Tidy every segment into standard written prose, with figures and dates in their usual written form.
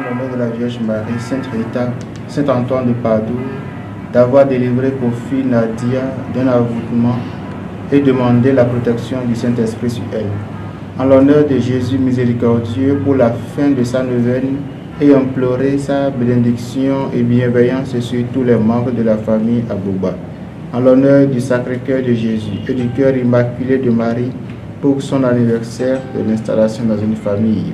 l'honneur de la Vierge Marie, Sainte Rita, Saint Antoine de Padoue, d'avoir délivré pour fille Nadia d'un avouement et demandé la protection du Saint-Esprit sur elle. En l'honneur de Jésus miséricordieux pour la fin de sa neuvaine et implorer sa bénédiction et bienveillance sur tous les membres de la famille Aboba. En l'honneur du Sacré-Cœur de Jésus et du Cœur immaculé de Marie pour son anniversaire de l'installation dans une famille.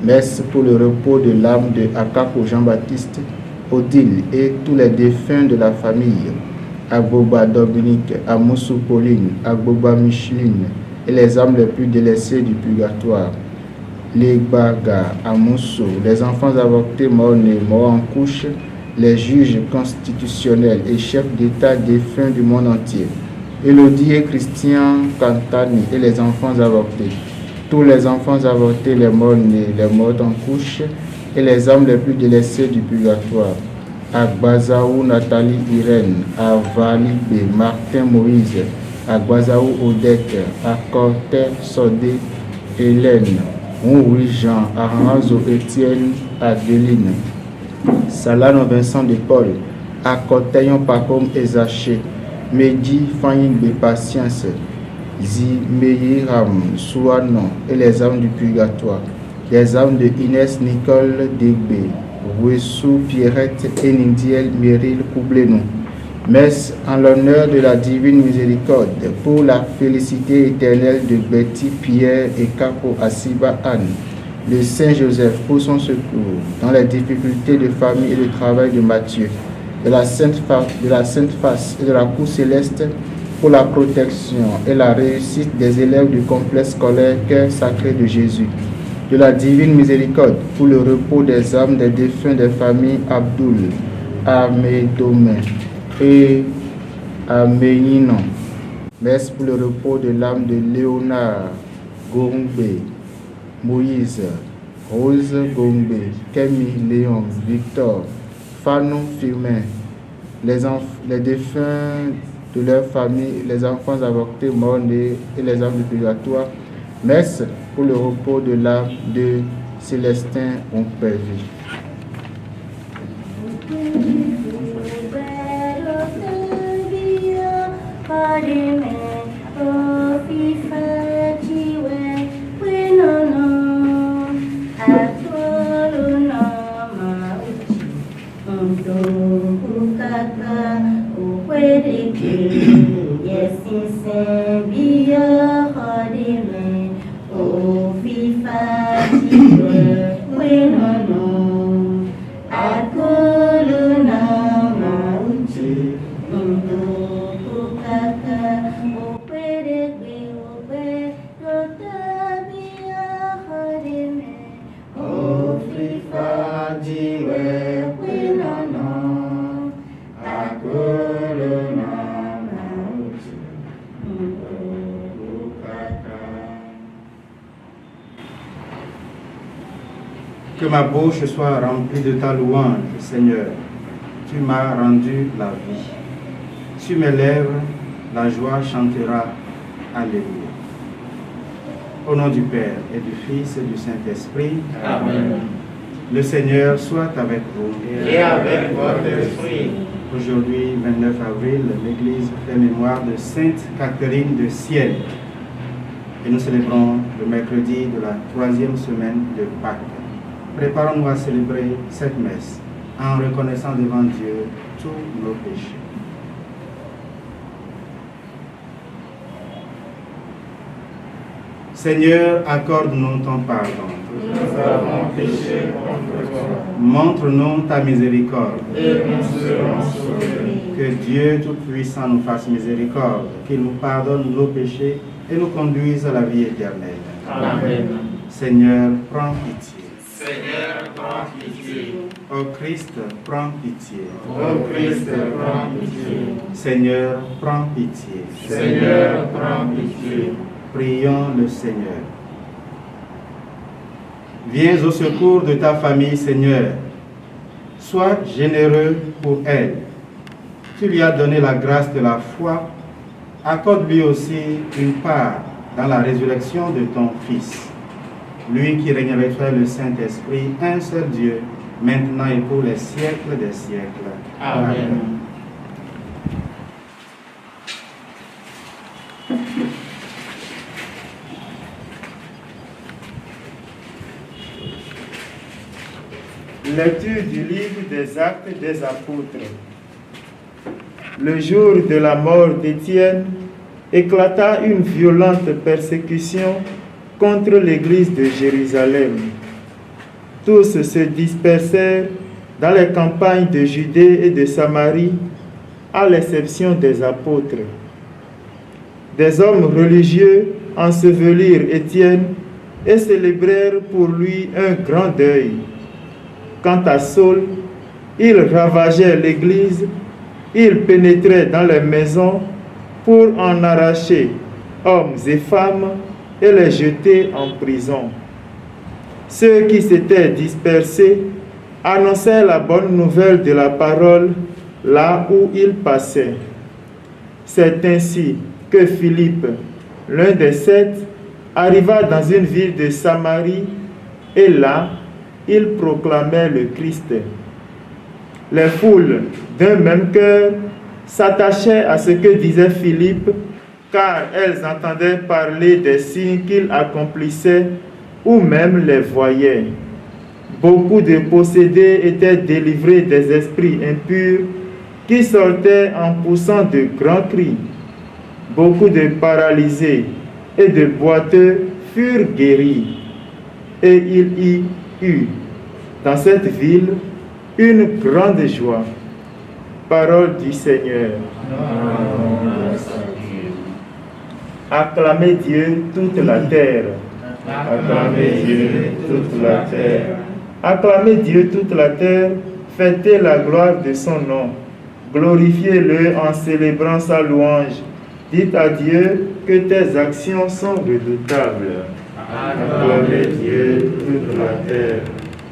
Messe pour le repos de l'âme de Akapo Jean-Baptiste, Odile et tous les défunts de la famille. Aboba Dominique, Amoussou Pauline, Aboba Micheline et les âmes les plus délaissées du purgatoire. Les Baga, Amoussou, les enfants avortés morts-nés, morts en couche, les juges constitutionnels et chefs d'État défunts du monde entier. Élodie et Christian Cantani et les enfants avortés. Tous les enfants avortés, les morts-nés, les morts en couche et les âmes les plus délaissées du purgatoire. Agbazaou Nathalie Irène, Avali B, Martin Moïse, Agbazaou Odette, Akorte Sodé Hélène, Ouri Jean, Aranzo Étienne, Adeline, Salano Vincent de Paul, Akoteyon Pacom Ezaché, Mehdi Fanying Patience, Zimeyiram Souanon et les âmes du purgatoire, les âmes de Inès Nicole Degbe, Wessou Pierrette et Nindiel Meryl Koublenou. Messe en l'honneur de la divine miséricorde pour la félicité éternelle de Betty Pierre et Capo Asiba Anne, de Saint Joseph pour son secours dans les difficultés de famille et de travail de Matthieu, de la Sainte Face et de la Cour Céleste pour la protection et la réussite des élèves du complexe scolaire Cœur Sacré de Jésus, de la divine miséricorde pour le repos des âmes des défunts des familles Abdoul, Amédomé et Améninon. Messe pour le repos de l'âme de Léonard Gombe, Moïse, Rose Gombe, Kémy Léon, Victor, Fanon Firmin, les défunts de leur famille, les enfants avortés, morts-nés et les âmes du purgatoire. Messe pour le repos de l'âme de Célestin Onpervi. Que ma bouche soit remplie de ta louange, Seigneur. Tu m'as rendu la vie. Sur mes lèvres, la joie chantera. Alléluia. Au nom du Père et du Fils et du Saint-Esprit. Amen. Le Seigneur soit avec vous. Et avec votre esprit. Aujourd'hui, 29 avril, l'Église fait mémoire de Sainte Catherine de Sienne. Et nous célébrons le mercredi de la 3e semaine de Pâques. Préparons-nous à célébrer cette messe en reconnaissant devant Dieu tous nos péchés. Seigneur, accorde-nous ton pardon. Nous avons péché contre toi. Montre-nous ta miséricorde. Et nous serons sauvés. Que Dieu Tout-Puissant nous fasse miséricorde, qu'il nous pardonne nos péchés et nous conduise à la vie éternelle. Amen. Seigneur, prends pitié. Seigneur, prends pitié. Ô Christ, prends pitié. Ô Christ, prends pitié. Seigneur, prends pitié. Seigneur, prends pitié. Prions le Seigneur. Viens au secours de ta famille, Seigneur. Sois généreux pour elle. Tu lui as donné la grâce de la foi. Accorde-lui aussi une part dans la résurrection de ton Fils. Lui qui règne avec toi le Saint-Esprit, un seul Dieu, maintenant et pour les siècles des siècles. Amen. Lecture du livre des Actes des Apôtres. Le jour de la mort d'Étienne, éclata une violente persécution contre l'église de Jérusalem. Tous se dispersèrent dans les campagnes de Judée et de Samarie, à l'exception des apôtres. Des hommes religieux ensevelirent Étienne et célébrèrent pour lui un grand deuil. Quant à Saul, il ravageait l'église, il pénétrait dans les maisons pour en arracher hommes et femmes et les jeter en prison. Ceux qui s'étaient dispersés annonçaient la bonne nouvelle de la parole là où ils passaient. C'est ainsi que Philippe, l'un des 7, arriva dans une ville de Samarie et là, il proclamait le Christ. Les foules, d'un même cœur, s'attachaient à ce que disait Philippe, car elles entendaient parler des signes qu'il accomplissait ou même les voyaient. Beaucoup de possédés étaient délivrés des esprits impurs qui sortaient en poussant de grands cris. Beaucoup de paralysés et de boiteux furent guéris. Et il y eut dans cette ville une grande joie. Parole du Seigneur. Acclamez Dieu toute la terre. Acclamez Dieu toute la terre. Acclamez Dieu toute la terre, fêtez la gloire de son nom. Glorifiez-le en célébrant sa louange. Dites à Dieu que tes actions sont redoutables. Acclamez Dieu toute la terre.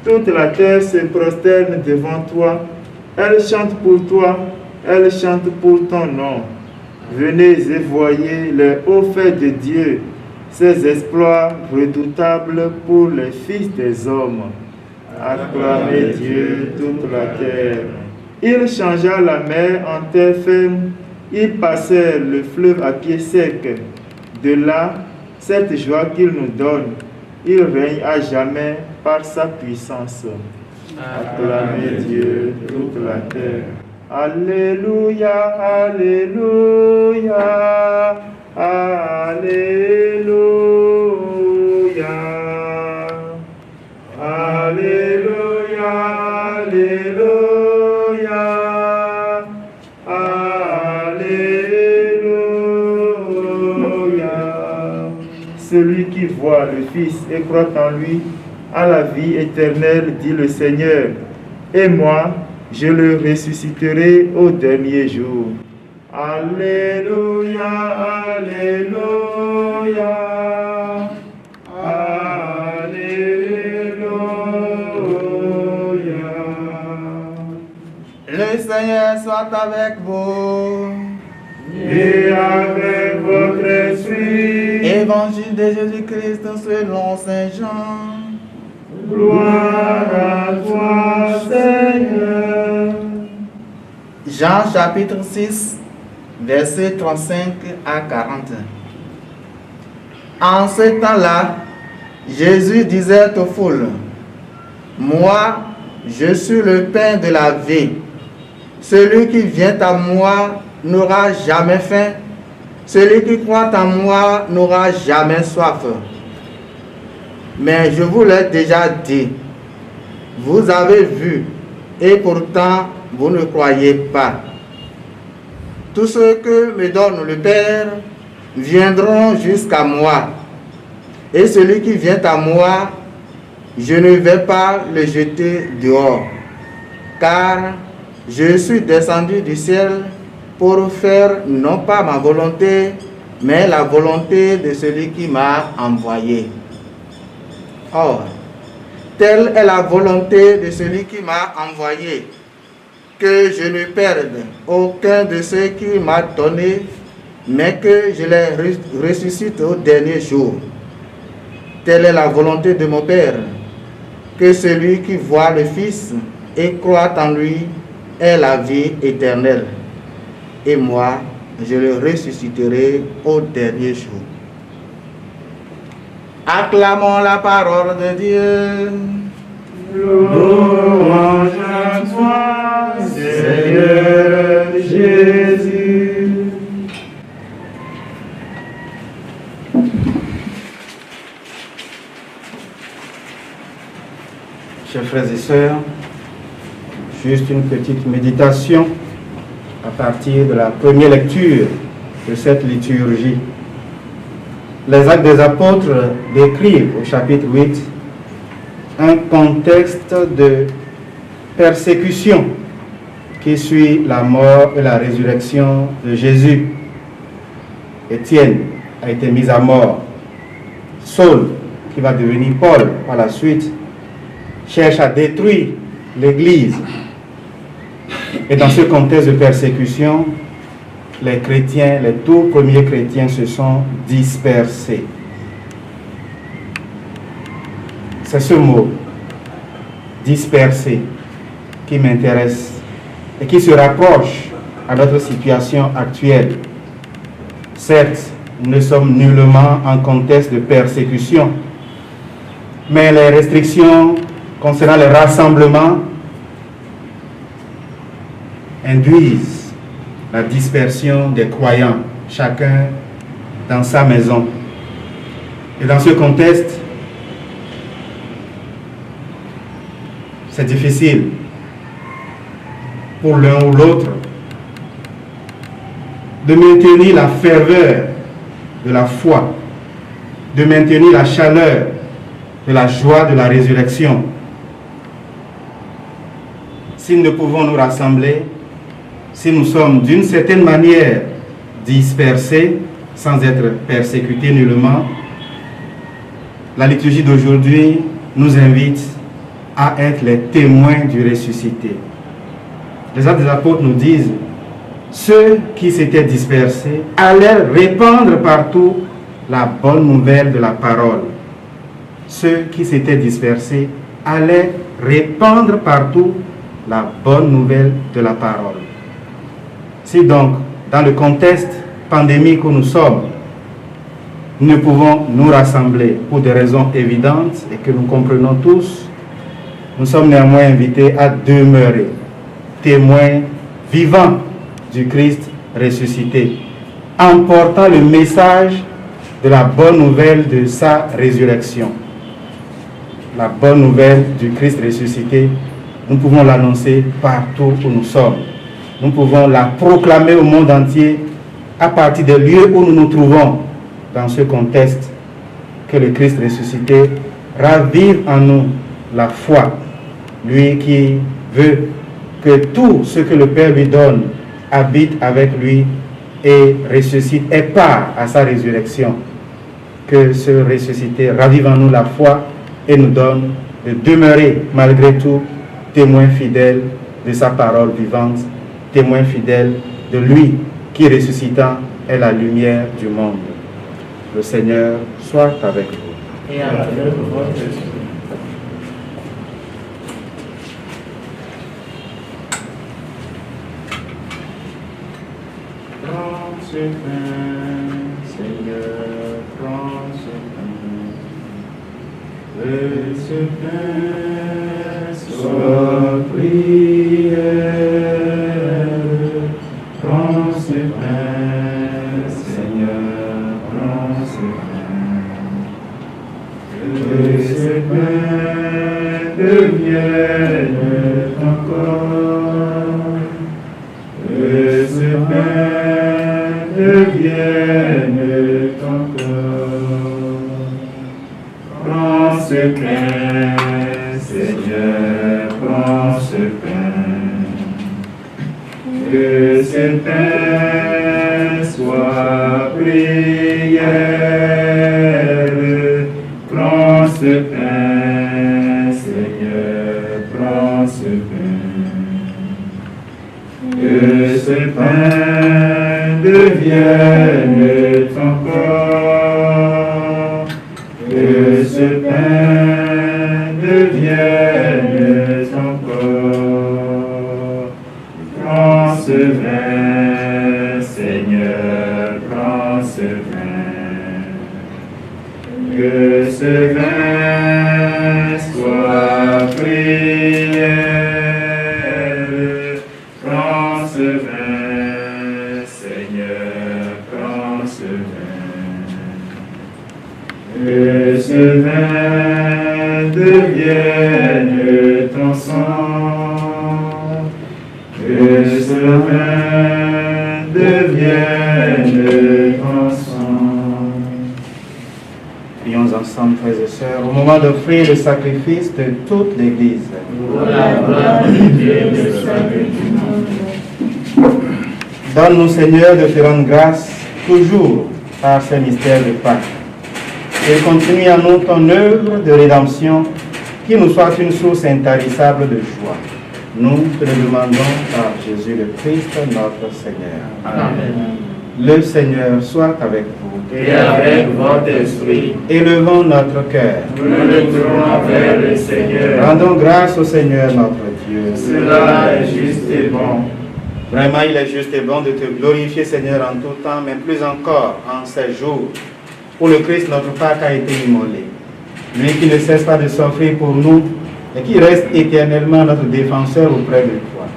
Toute la terre se prosterne devant toi. Elle chante pour toi, elle chante pour ton nom. Venez et voyez les hauts faits de Dieu, ses exploits redoutables pour les fils des hommes. Acclamez Dieu toute la terre. Il changea la mer en terre ferme, il passait le fleuve à pied sec. De là, cette joie qu'il nous donne, il règne à jamais par sa puissance. Acclamez Dieu toute la terre. Alléluia, Alléluia, Alléluia, Alléluia, Alléluia, Alléluia. Celui qui voit le Fils et croit en lui a la vie éternelle, dit le Seigneur. Et moi, je le ressusciterai au dernier jour. Alléluia, Alléluia, Alléluia. Le Seigneur soit avec vous. Et avec votre esprit. Évangile de Jésus-Christ selon Saint Jean. Gloire à toi, Seigneur. Jean chapitre 6, versets 35 à 40. En ce temps-là, Jésus disait aux foules, « Moi, je suis le pain de la vie. Celui qui vient à moi n'aura jamais faim. Celui qui croit en moi n'aura jamais soif. Mais je vous l'ai déjà dit, vous avez vu, et pourtant vous ne croyez pas. Tous ceux que me donne le Père viendront jusqu'à moi, et celui qui vient à moi, je ne vais pas le jeter dehors, car je suis descendu du ciel pour faire non pas ma volonté, mais la volonté de celui qui m'a envoyé. Or, telle est la volonté de celui qui m'a envoyé, que je ne perde aucun de ceux qu'il m'a donné, mais que je les ressuscite au dernier jour. Telle est la volonté de mon Père, que celui qui voit le Fils et croit en lui ait la vie éternelle. Et moi, je le ressusciterai au dernier jour. Acclamons la parole de Dieu. Louange à toi, Seigneur Jésus. Chers frères et sœurs, juste une petite méditation à partir de la première lecture de cette liturgie. Les Actes des Apôtres décrivent au chapitre 8 un contexte de persécution qui suit la mort et la résurrection de Jésus. Étienne a été mis à mort. Saul, qui va devenir Paul par la suite, cherche à détruire l'Église. Et dans ce contexte de persécution, les chrétiens, les tout premiers chrétiens se sont dispersés. C'est ce mot, dispersé, qui m'intéresse et qui se rapproche à notre situation actuelle. Certes, nous ne sommes nullement en contexte de persécution, mais les restrictions concernant les rassemblements induisent la dispersion des croyants, chacun dans sa maison. Et dans ce contexte, c'est difficile pour l'un ou l'autre de maintenir la ferveur de la foi, de maintenir la chaleur de la joie de la résurrection. Si nous ne pouvons nous rassembler, si nous sommes d'une certaine manière dispersés, sans être persécutés nullement, la liturgie d'aujourd'hui nous invite à être les témoins du ressuscité. Les Actes des Apôtres nous disent, ceux qui s'étaient dispersés allaient répandre partout la bonne nouvelle de la parole. Ceux qui s'étaient dispersés allaient répandre partout la bonne nouvelle de la parole. Si donc, dans le contexte pandémique où nous sommes, nous ne pouvons nous rassembler pour des raisons évidentes et que nous comprenons tous, nous sommes néanmoins invités à demeurer témoins vivants du Christ ressuscité, en portant le message de la bonne nouvelle de sa résurrection. La bonne nouvelle du Christ ressuscité, nous pouvons l'annoncer partout où nous sommes. Nous pouvons la proclamer au monde entier à partir des lieux où nous nous trouvons dans ce contexte. Que le Christ ressuscité ravive en nous la foi. Lui qui veut que tout ce que le Père lui donne habite avec lui et ressuscite et part à sa résurrection. Que ce ressuscité ravive en nous la foi et nous donne de demeurer malgré tout témoins fidèles de sa parole vivante, témoins fidèles de lui qui ressuscitant est la lumière du monde. Le Seigneur soit avec vous. Et avec votre esprit. Prends ce pain, Seigneur, prends ce pain. Que ce pain soit prière. Prends ce pain, Seigneur, prends ce pain. Que ce pain devienne ton corps. Que ce pain devienne ton corps. Prends ce pain, Seigneur, prends ce pain. Que ce pain soit prière. Prends ce pain, Seigneur, prends ce pain. Que ce pain devienne ton corps. Que ce pain devienne Que ce vin soit prière. Prends ce vin, Seigneur, prends ce vin. Que ce vin devienne ton sang. Que ce vin devienne ton sang. Prions ensemble, frères et sœurs, au moment d'offrir le sacrifice de toute l'Église. Pour la gloire de Dieu et le salut du monde. Donne-nous, Seigneur, de te rendre grâce toujours par ces mystères de Pâques. Et continue à nous ton œuvre de rédemption qui nous soit une source intarissable de joie. Nous te le demandons par Jésus le Christ, notre Seigneur. Amen. Le Seigneur soit avec vous. Et avec votre esprit, Élevons notre cœur. nous nous tournons vers le Seigneur. Rendons grâce au Seigneur notre Dieu. Cela est juste et bon. Vraiment, il est juste et bon de te glorifier, Seigneur, en tout temps, mais plus encore en ces jours où le Christ, notre Pâque, a été immolé. Lui qui ne cesse pas de s'offrir pour nous et qui reste éternellement notre défenseur auprès de toi.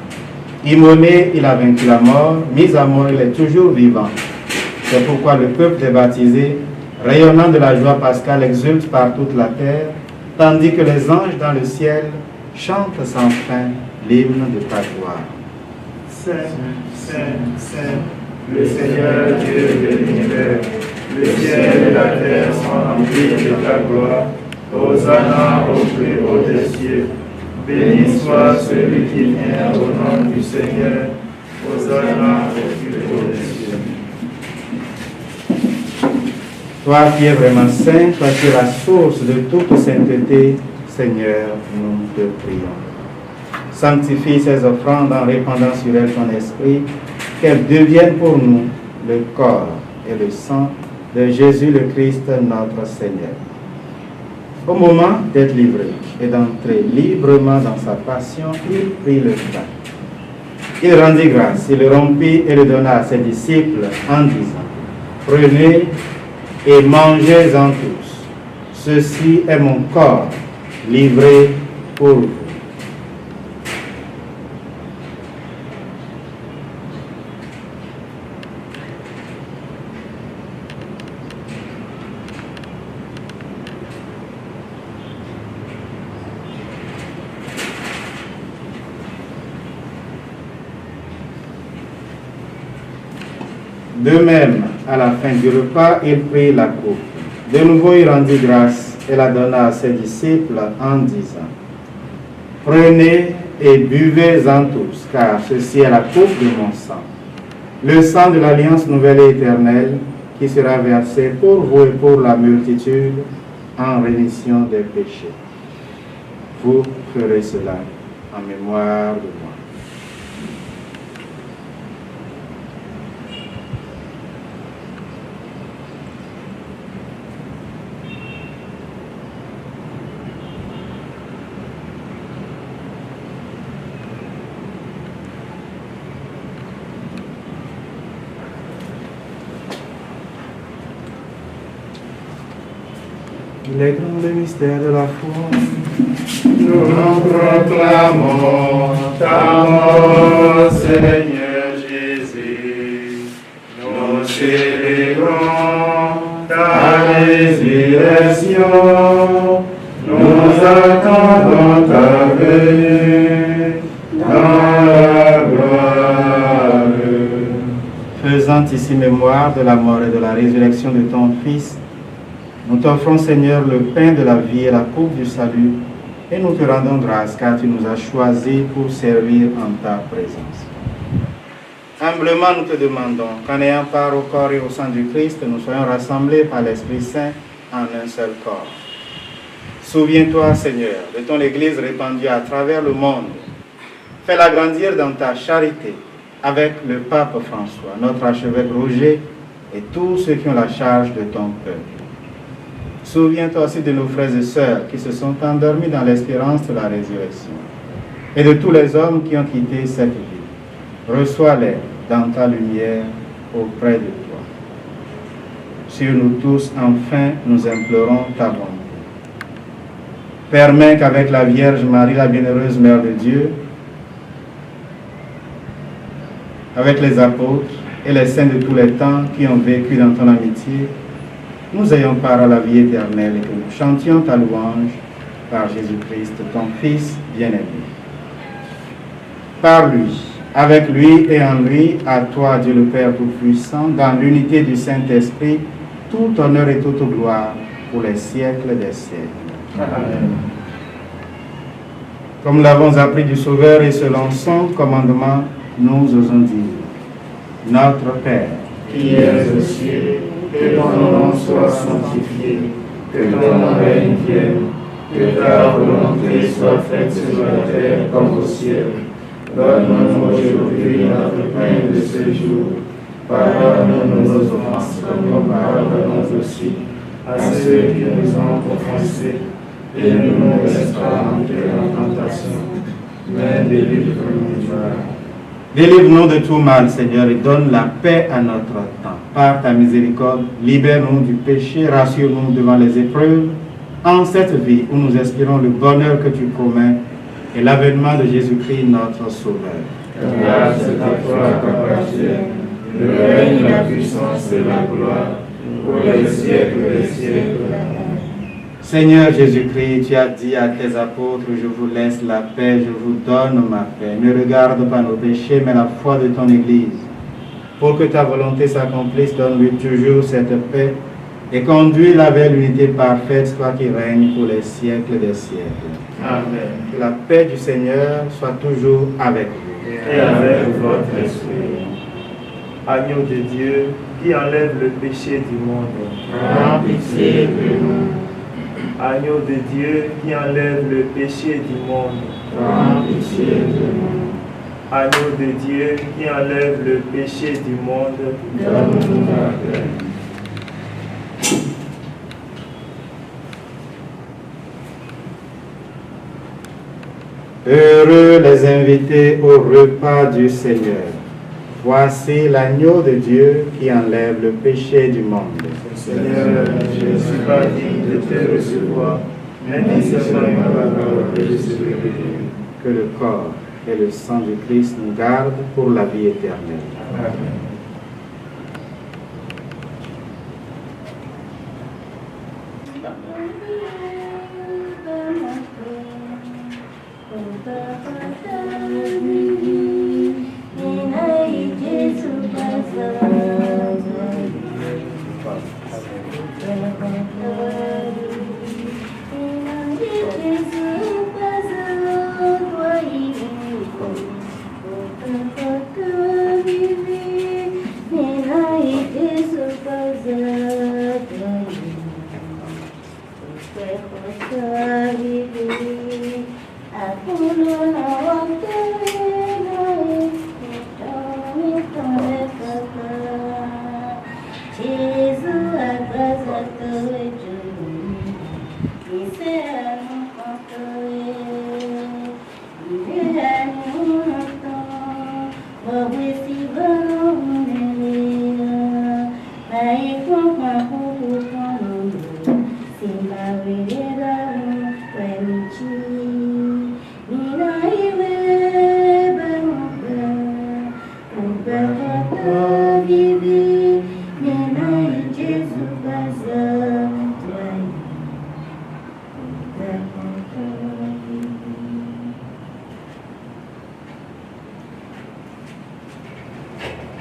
Immolé, il a vaincu la mort, mis à mort, il est toujours vivant. C'est pourquoi le peuple des baptisés, rayonnant de la joie pascale, exulte par toute la terre, tandis que les anges dans le ciel chantent sans fin l'hymne de ta gloire. Saint, Saint, Saint, le Seigneur Dieu de l'univers, le ciel et la terre sont remplis de ta gloire. Hosanna au plus haut des cieux. Béni soit celui qui vient au nom du Seigneur. Hosanna au plus haut des cieux. Toi qui es vraiment saint, toi qui es la source de toute sainteté, Seigneur, nous te prions. Sanctifie ces offrandes en répandant sur elles ton esprit, qu'elles deviennent pour nous le corps et le sang de Jésus le Christ, notre Seigneur. Au moment d'être livré et d'entrer librement dans sa passion, il prit le pain. Il rendit grâce, il le rompit et le donna à ses disciples en disant: Prenez et mangez-en tous. Ceci est mon corps livré pour vous. De même, à la fin du repas, il prit la coupe. De nouveau, il rendit grâce et la donna à ses disciples en disant: Prenez et buvez-en tous, car ceci est la coupe de mon sang, le sang de l'alliance nouvelle et éternelle, qui sera versé pour vous et pour la multitude en rémission des péchés. Vous ferez cela en mémoire de moi. Il est grand le mystère de la foi. Nous proclamons ta mort, Seigneur Jésus. Nous célébrons ta résurrection. Nous attendons ta venue dans la gloire. Faisant ici mémoire de la mort et de la résurrection de ton Fils, nous t'offrons, Seigneur, le pain de la vie et la coupe du salut, et nous te rendons grâce car tu nous as choisis pour servir en ta présence. Humblement, nous te demandons qu'en ayant part au corps et au sang du Christ, nous soyons rassemblés par l'Esprit Saint en un seul corps. Souviens-toi, Seigneur, de ton Église répandue à travers le monde. Fais-la grandir dans ta charité avec le pape François, notre archevêque Roger et tous ceux qui ont la charge de ton peuple. Souviens-toi aussi de nos frères et sœurs qui se sont endormis dans l'espérance de la résurrection et de tous les hommes qui ont quitté cette vie. Reçois-les dans ta lumière auprès de toi. sur nous tous, enfin, nous implorons ta bonté. Permets qu'avec la Vierge Marie, la bienheureuse Mère de Dieu, avec les apôtres et les saints de tous les temps qui ont vécu dans ton amitié, nous ayons part à la vie éternelle et que nous chantions ta louange par Jésus-Christ, ton Fils bien-aimé. Par lui, avec lui et en lui, à toi, Dieu le Père Tout-Puissant, dans l'unité du Saint-Esprit, tout honneur et toute gloire pour les siècles des siècles. Amen. Comme nous l'avons appris du Sauveur et selon son commandement, nous osons dire: Notre Père, qui es aux cieux, que ton nom soit sanctifié, que ton règne vienne, que ta volonté soit faite sur la terre comme au ciel. Donne-nous aujourd'hui notre pain de ce jour. Pardonne-nous nos offenses comme nous pardonnons aussi à ceux qui nous ont offensés. Et ne nous laisse pas entrer en tentation, mais délivre-nous du mal. Délivre-nous de tout mal, Seigneur, et donne la paix à notre temps. Par ta miséricorde, libère-nous du péché, rassure-nous devant les épreuves, en cette vie où nous espérons le bonheur que tu promets et l'avènement de Jésus-Christ, notre Sauveur. Grâce à toi qu'appartiennent le règne, la puissance et la gloire pour les siècles des siècles. Seigneur Jésus-Christ, tu as dit à tes apôtres: je vous laisse la paix, je vous donne ma paix. Ne regarde pas nos péchés, mais la foi de ton Église. Pour que ta volonté s'accomplisse, donne-lui toujours cette paix et conduis-la vers l'unité parfaite, toi qui règnes pour les siècles des siècles. Amen. Que la paix du Seigneur soit toujours avec vous. Et avec votre esprit. Agneau de Dieu, qui enlève le péché du monde, Prends pitié de nous. Agneau de Dieu, qui enlève le péché du monde, Prends pitié de nous. Agneau de Dieu, qui enlève le péché du monde, Donne-nous la paix. Heureux les invités au repas du Seigneur. Voici l'agneau de Dieu qui enlève le péché du monde. Seigneur, je ne suis pas digne de te recevoir, mais dis seulement une parole et je serai guéri. Que le corps et le sang du Christ nous gardent pour la vie éternelle. Amen.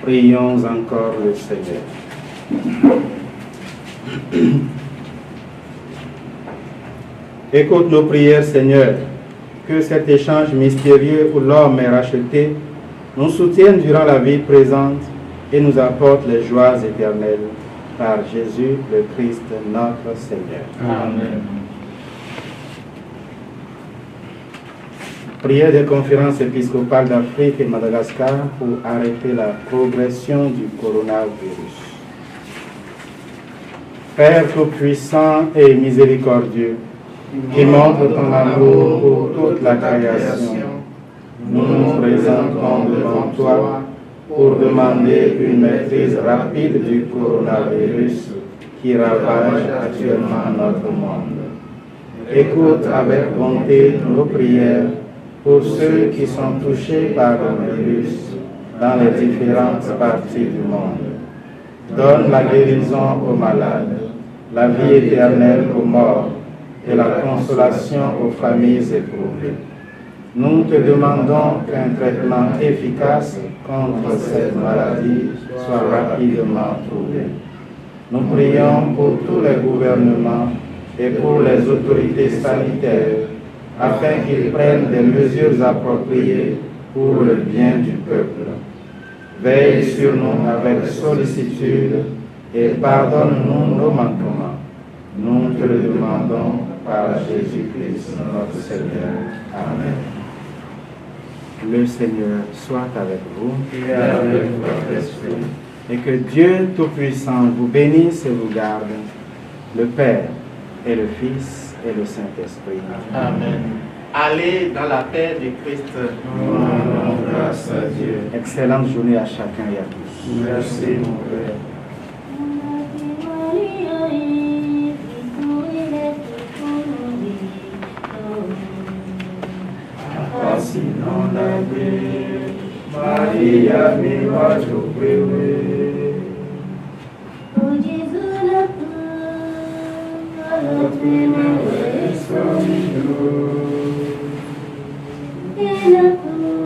Prions encore le Seigneur. Écoute nos prières, Seigneur, que cet échange mystérieux où l'homme est racheté nous soutienne durant la vie présente et nous apporte les joies éternelles par Jésus le Christ notre Seigneur. Amen. Prière des conférences épiscopales d'Afrique et Madagascar pour arrêter la progression du coronavirus. Père tout-puissant et miséricordieux, qui montre ton amour pour toute la création, nous nous présentons devant toi pour demander une maîtrise rapide du coronavirus qui ravagent actuellement notre monde. Écoute avec bonté nos prières pour ceux qui sont touchés par le virus dans les différentes parties du monde. Donne la guérison aux malades, la vie éternelle aux morts et la consolation aux familles éprouvées. Nous te demandons qu'un traitement efficace contre cette maladie soit rapidement trouvé. Nous prions pour tous les gouvernements et pour les autorités sanitaires afin qu'ils prennent des mesures appropriées pour le bien du peuple. Veille sur nous avec sollicitude et pardonne-nous nos manquements. Nous te le demandons par Jésus-Christ notre Seigneur. Amen. Le Seigneur soit avec vous Et avec votre esprit. et que Dieu Tout-Puissant vous bénisse et vous garde, le Père et le Fils et le Saint-Esprit. Amen. Allez dans la paix du Christ. Nous rendons grâce à Dieu. Excellente journée à chacun et à tous. Merci, mon Père. Fascinant la vie, Maria mi va giocare. O Gesù la tua prima vez e la tua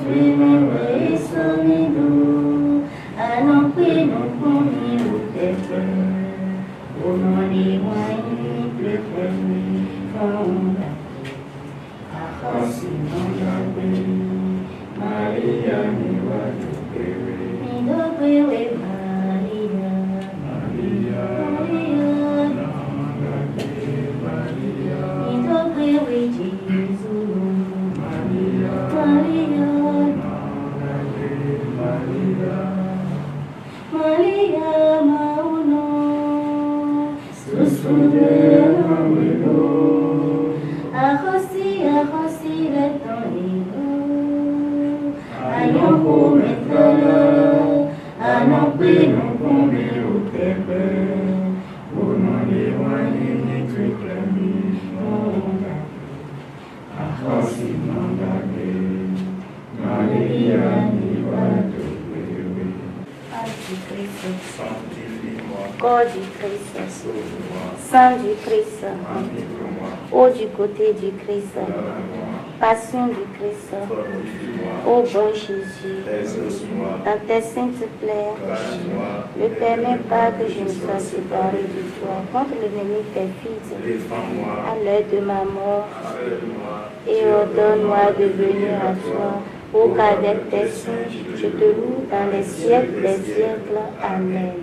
prima vez somido a non qui non comigo te o non di mai preferi fonda Fascinant la vie, Maria mi va giocare. mi dopo Maria Maria, Maria mi dopo Gesù Maria, Maria Maria mauno sussurra arrosi le tonneau ayant pour mettre à non plus non combien au tepe pour non éloigner ni réclamer. Fascinant la vie, Maria mi va giocare. Âme du Christ, Sanctifie-moi, corps du Christ, sauve-moi, sang du Christ, enivrez-moi, eau du côté du Christ, lave-moi, passion du Christ, fortifie-moi, ô bon Jésus, exauce-moi, dans tes saintes plaires, cache-moi, ne permets pas que je me sois séparé de toi contre l'ennemi perfide défends-moi, à l'heure de ma mort appelle-moi, et ordonne-moi de venir à toi. Ô qu'avec tes saints, je te loue dans les siècles des siècles. Amen.